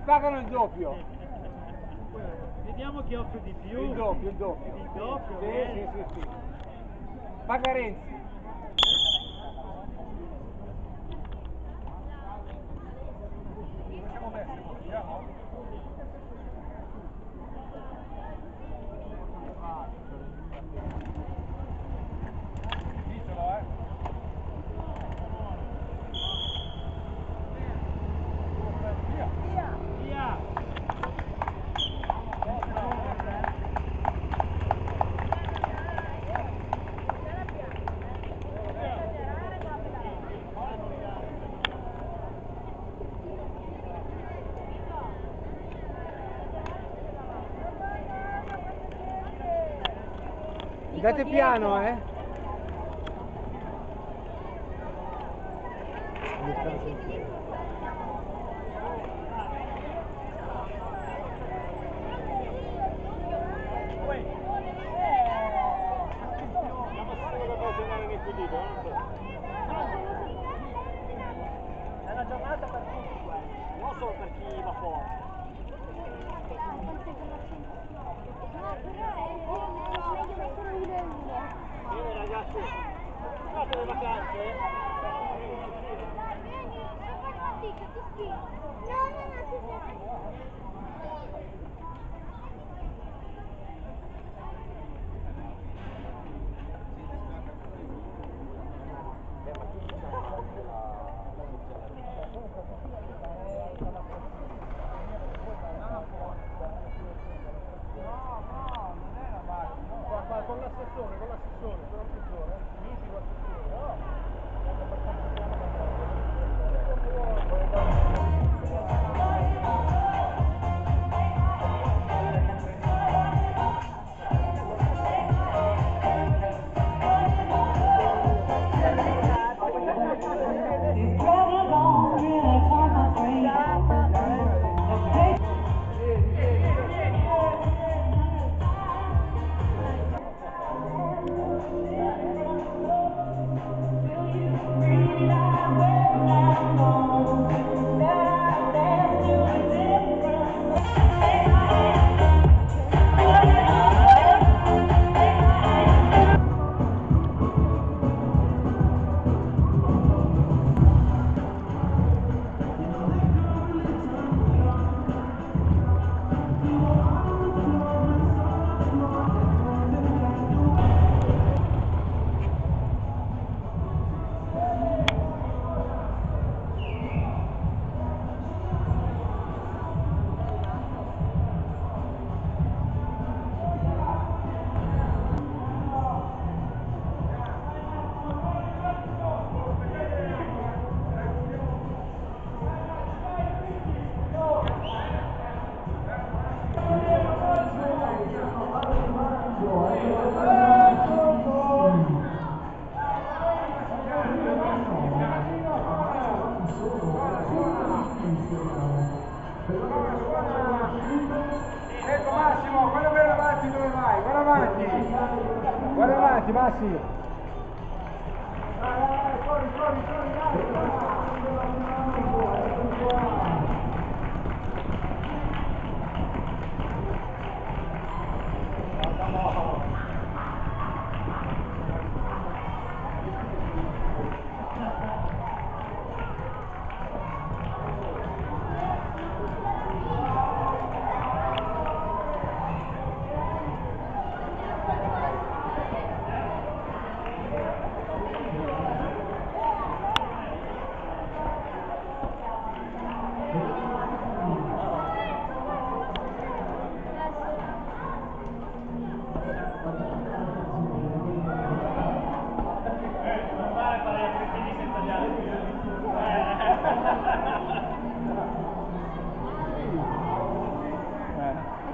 Pagano il doppio. Vediamo chi offre di più. Il doppio, il doppio. Il doppio? Sì. Paga Renzi. Facciamo bene, vogliamo? Ditelo, Andate piano, È una giornata per tutti, non solo per chi va fuori. Bene ragazzi, fate le vacanze? Con l'assessore, però peggiore. Nitido assessore. Guarda avanti, Massi.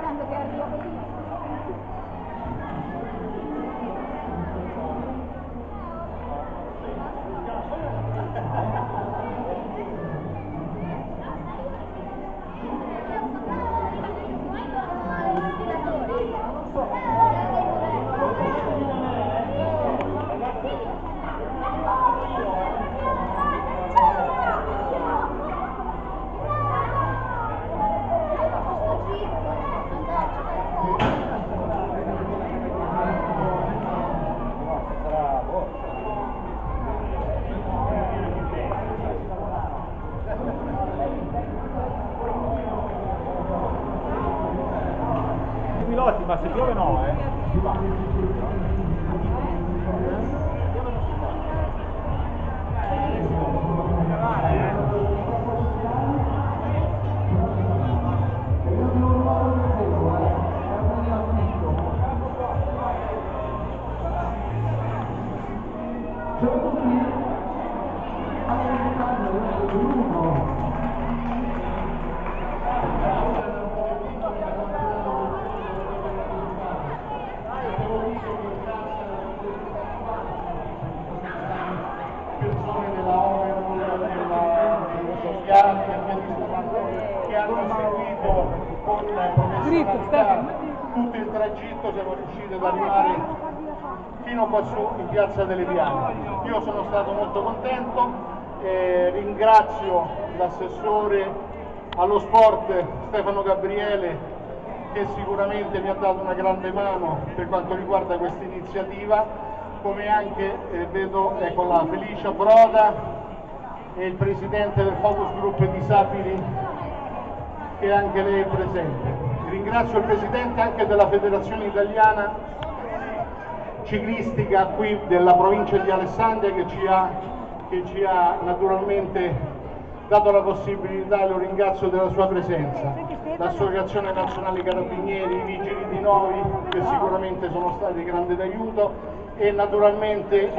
Tanto che arriva così. Piloti, ma se piove no, si va. Che hanno seguito con professionalità tutto il tragitto, siamo riusciti ad arrivare fino qua su in Piazza delle Piane. Io sono stato molto contento, ringrazio l'assessore allo sport Stefano Gabriele, che sicuramente mi ha dato una grande mano per quanto riguarda questa iniziativa, come anche vedo con la Felicia Broda e il presidente del Focus Group Disabili, che anche lei è presente. Ringrazio il presidente anche della Federazione Italiana Ciclistica qui della provincia di Alessandria, che ci ha naturalmente dato la possibilità, e lo ringrazio della sua presenza. L'Associazione Nazionale Carabinieri, i Vigili di Novi, che sicuramente sono stati di grande d'aiuto, e naturalmente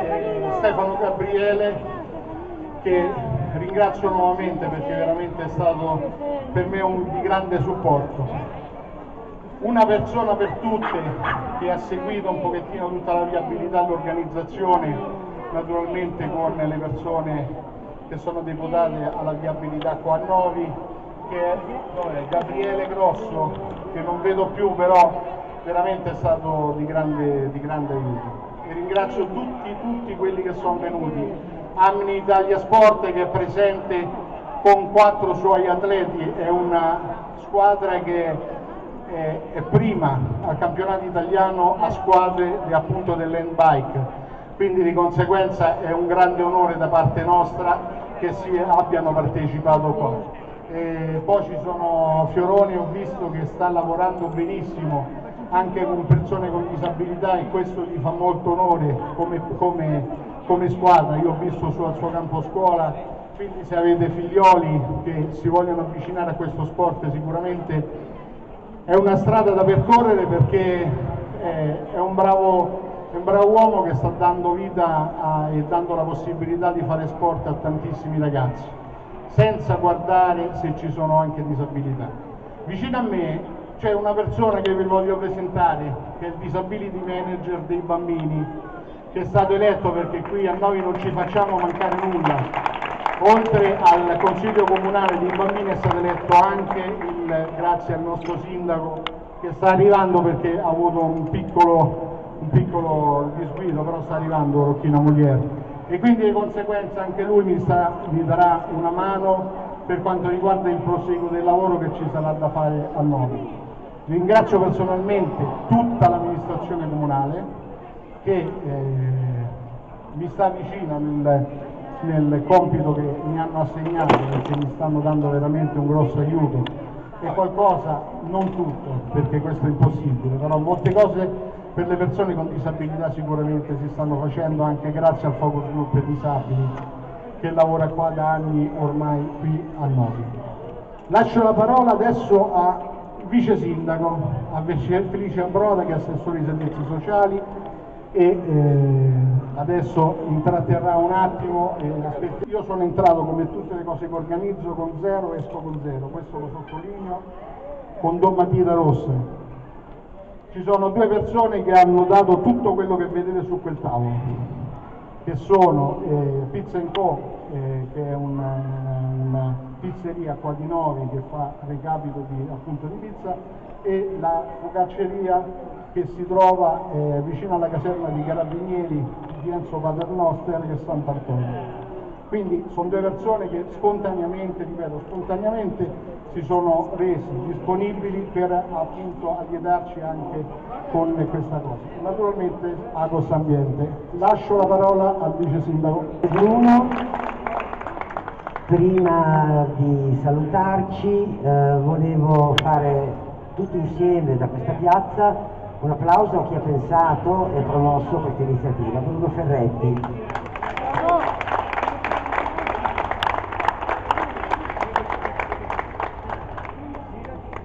Stefano Gabriele, che ringrazio nuovamente perché veramente è stato per me di grande supporto. Una persona per tutte, che ha seguito un pochettino tutta la viabilità dell'organizzazione, naturalmente con le persone che sono deputate alla viabilità qua a Novi, che è Gabriele Grosso, che non vedo più, però veramente è stato di grande aiuto. E ringrazio tutti quelli che sono venuti. Amni Italia Sport, che è presente con 4 suoi atleti, è una squadra che è prima al campionato italiano a squadre appunto dell'handbike, quindi di conseguenza è un grande onore da parte nostra che abbiano partecipato qua. E poi ci sono Fioroni, ho visto che sta lavorando benissimo anche con persone con disabilità, e questo gli fa molto onore come squadra. Io ho visto al suo campo scuola, quindi se avete figlioli che si vogliono avvicinare a questo sport, sicuramente è una strada da percorrere, perché è un bravo uomo che sta dando vita e dando la possibilità di fare sport a tantissimi ragazzi, senza guardare se ci sono anche disabilità. Vicino a me c'è una persona che vi voglio presentare, che è il Disability Manager dei bambini, che è stato eletto, perché qui a Novi non ci facciamo mancare nulla. Oltre al Consiglio Comunale dei bambini è stato eletto anche, grazie al nostro sindaco, che sta arrivando perché ha avuto un piccolo disguido, però sta arrivando Rocchino Mogliere, e quindi di conseguenza anche lui mi darà una mano per quanto riguarda il proseguo del lavoro che ci sarà da fare a Novi. Ringrazio personalmente tutta l'amministrazione comunale che mi sta vicina nel compito che mi hanno assegnato, perché mi stanno dando veramente un grosso aiuto, e qualcosa, non tutto, perché questo è impossibile, però molte cose per le persone con disabilità sicuramente si stanno facendo anche grazie al Focus Group Disabili che lavora qua da anni ormai qui a Novi. Lascio la parola adesso a vice sindaco, a Felice Ambroda, che è assessore ai servizi sociali, e adesso intratterrà un attimo. Io sono entrato, come tutte le cose che organizzo, con 0 e esco con 0, questo lo sottolineo con due matita rosse. Ci sono due persone che hanno dato tutto quello che vedete su quel tavolo, che sono Pizza & Co, che è una pizzeria qua di Novi che fa recapito appunto di pizza, e la focacceria che si trova vicino alla caserma di Carabinieri di Enzo Paternoster, che è Sant'Antonio. Quindi sono due persone che spontaneamente, ripeto, spontaneamente si sono resi disponibili per appunto allietarci anche con questa cosa. Naturalmente Agos Ambiente. Lascio la parola al vice sindaco. Bruno, prima di salutarci volevo fare tutti insieme da questa piazza un applauso a chi ha pensato e promosso questa iniziativa, Bruno Ferretti.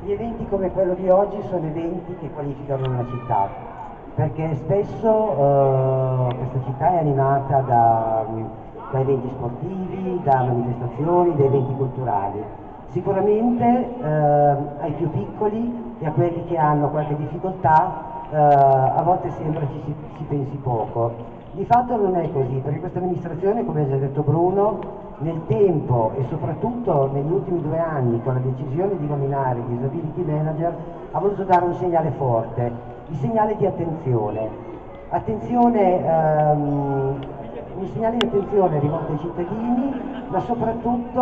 Gli eventi come quello di oggi sono eventi che qualificano una città, perché spesso questa città è animata da eventi sportivi, da manifestazioni, da eventi culturali. Sicuramente ai più piccoli e a quelli che hanno qualche difficoltà a volte sembra si pensi poco. Di fatto non è così, perché questa amministrazione, come ha già detto Bruno, nel tempo e soprattutto negli ultimi 2 anni, con la decisione di nominare il disability manager, ha voluto dare un segnale forte, il segnale di attenzione. Un segnale di attenzione rivolto ai cittadini, ma soprattutto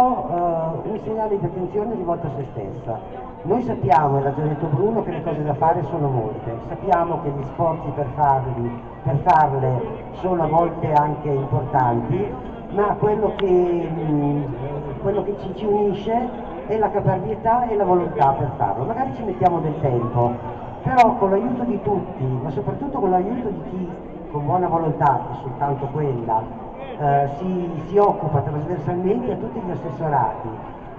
un segnale di attenzione rivolto a se stessa. Noi sappiamo, e l'ha già detto Bruno, che le cose da fare sono molte, sappiamo che gli sforzi per farle sono a volte anche importanti, ma quello che ci unisce è la caparbietà e la volontà per farlo. Magari ci mettiamo del tempo, però con l'aiuto di tutti, ma soprattutto con l'aiuto di chi con buona volontà, e soltanto quella, si occupa trasversalmente a tutti gli assessorati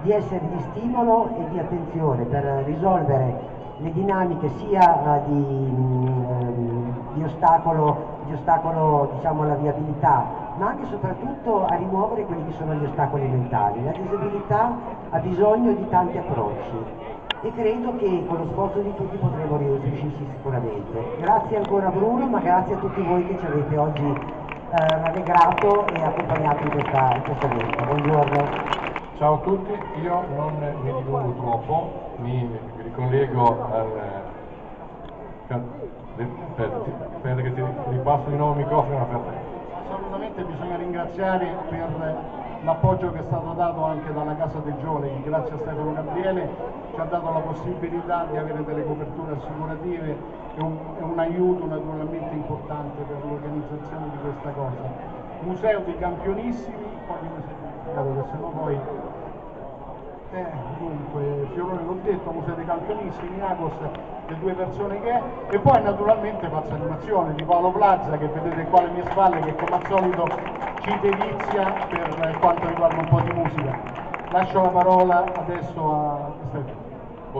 di essere di stimolo e di attenzione per risolvere le dinamiche sia di ostacolo diciamo alla viabilità, ma anche e soprattutto a rimuovere quelli che sono gli ostacoli mentali. La disabilità ha bisogno di tanti approcci e credo che con lo sforzo di tutti potremo riuscirci sicuramente. Grazie ancora Bruno, ma grazie a tutti voi che ci avete oggi rallegrato e accompagnato in questo evento. Buongiorno. Ciao a tutti, io non mi dilungo troppo, mi ricollego aspetta che ti ripasso di nuovo il microfono per te. Assolutamente bisogna ringraziare per l'appoggio che è stato dato anche dalla Casa dei Giovani, che grazie a Stefano Gabriele ci ha dato la possibilità di avere delle coperture assicurative e un aiuto naturalmente importante per l'organizzazione di questa cosa. Museo dei Campionissimi, che se no poi dunque Fiorone l'ho detto, Museo dei Campionissimi, Agos, le due persone che è, e poi naturalmente Pazza Animazione di Paolo Plaza, che vedete qua alle mie spalle, che come al solito ci delizia per quanto riguarda un po' di musica. Lascio la parola adesso a Stefano.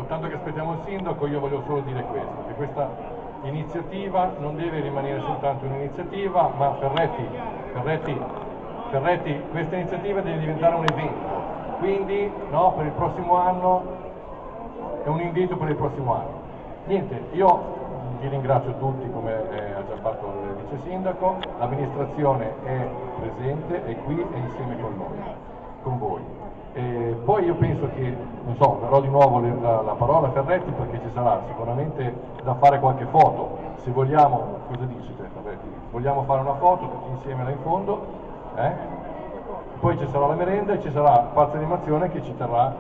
Tanto che aspettiamo il sindaco, io voglio solo dire questo, che questa iniziativa non deve rimanere soltanto un'iniziativa, ma Ferretti, questa iniziativa deve diventare un evento, quindi no, per il prossimo anno è un invito per il prossimo anno. Niente, io vi ringrazio tutti come ha già fatto il vice sindaco, l'amministrazione è presente, è qui, è insieme con noi, con voi. Poi io penso che non so, darò di nuovo la parola a Ferretti perché ci sarà sicuramente da fare qualche foto. Se vogliamo, cosa dici te Ferretti? Vogliamo fare una foto tutti insieme là in fondo? Poi ci sarà la merenda e ci sarà Pazza Animazione che ci terrà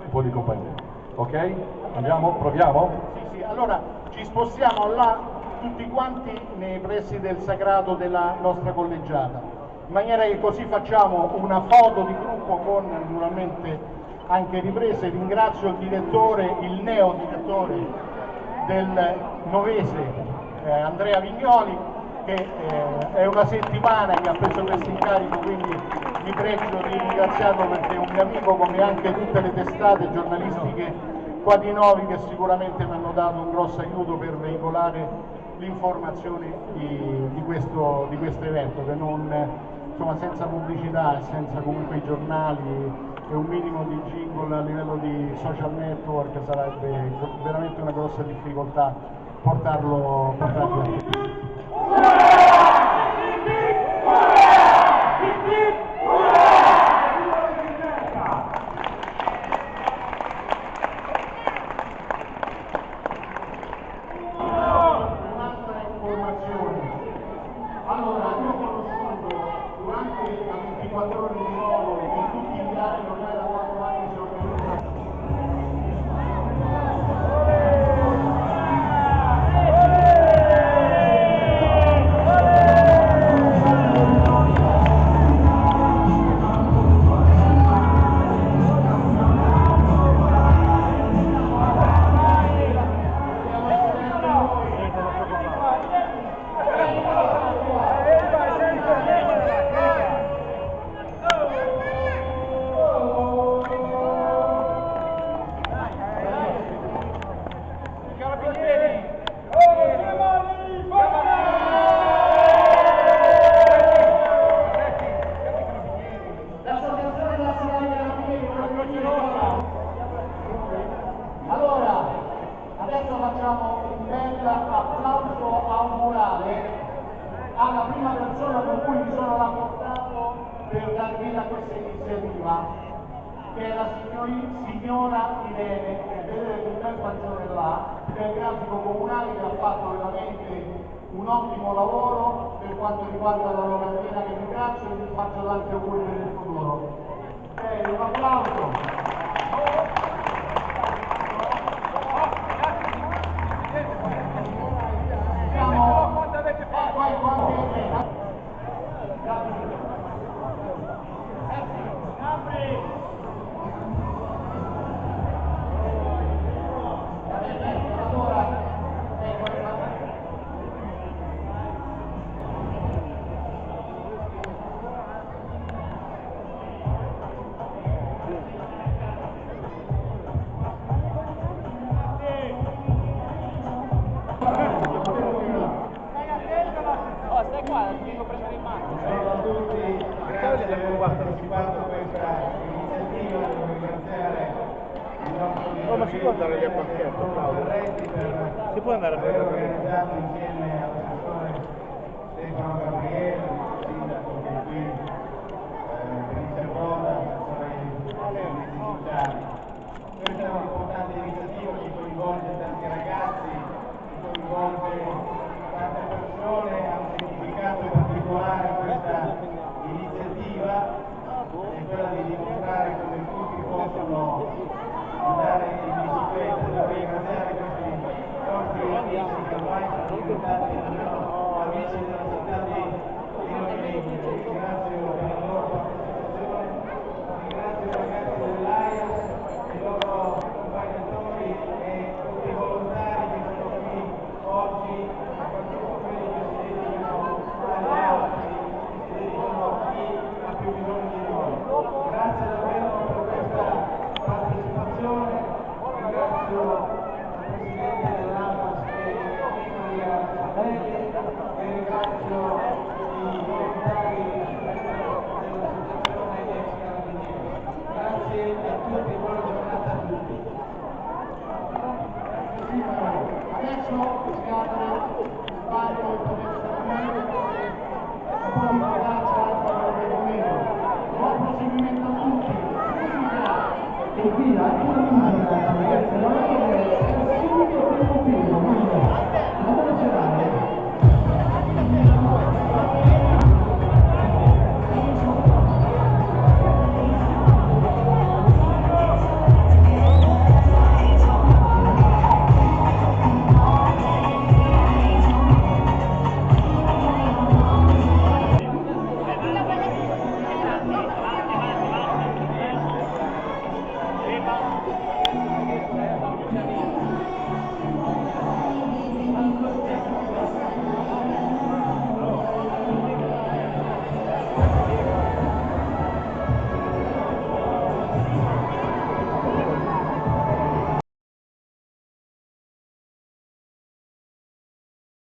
un po' di compagnia. Ok? Andiamo? Proviamo? Sì, allora ci spostiamo là tutti quanti nei pressi del sagrato della nostra collegiata, in maniera che così facciamo una foto di gruppo con naturalmente anche riprese. Ringrazio il direttore, il neo direttore del Novese, Andrea Vignoli, che è una settimana che ha preso questo incarico, quindi mi pregio di ringraziarlo perché è un mio amico, come anche tutte le testate giornalistiche qua di Novi, che sicuramente mi hanno dato un grosso aiuto per veicolare l'informazione di questo evento, che non, insomma, senza pubblicità e senza comunque i giornali e un minimo di jingle a livello di social network sarebbe veramente una grossa difficoltà portarlo avanti. Allora, adesso facciamo un bel applauso a un murale alla prima persona con cui mi sono rapportato per dar vita a questa iniziativa, che è la signora Irene, che vedete quel bel faccione là, che è il grafico comunale, che ha fatto veramente un ottimo lavoro per quanto riguarda la locandina, che ringrazio e vi faccio tanti auguri per il futuro. Un applauso. Stai qua, devo prendere in mano. Ciao a tutti, grazie per aver partecipato a questa iniziativa, devo ringraziare il nostro ma si può andare lì a Panchetto, Claudio? Si può andare a aver organizzato insieme all'assessore Stefano Gabriele, il sindaco che è qui, Felice Broda, l'assessore ai servizi sociali. Questa è un'importante iniziativa che coinvolge tanti ragazzi, che coinvolge tante persone. Ha un significato particolare questa iniziativa, è quella di dimostrare come tutti possono andare in bicicletta. Devo ringraziare questi nostri amici che ormai sono diventati amici della città di Novembre. Ringrazio per la loro partecipazione, ringrazio i ragazzi dell'AIAS, i loro accompagnatori e tutti i volontari che sono qui oggi, soprattutto quelli che si dedicano agli altri, che si dedicano a chi ha più bisogno di noi. Grazie davvero per questa partecipazione, ringrazio il Presidente dell'AMAS che è Maria Sabelli e ringrazio i volontari dell'Associazione Ex Carabinieri. Grazie a tutti, buona giornata a tutti. Adesso si apre il palco per poter salire, e poi mi lascia il documento. Buon proseguimento a tutti. E via. ragazzi, non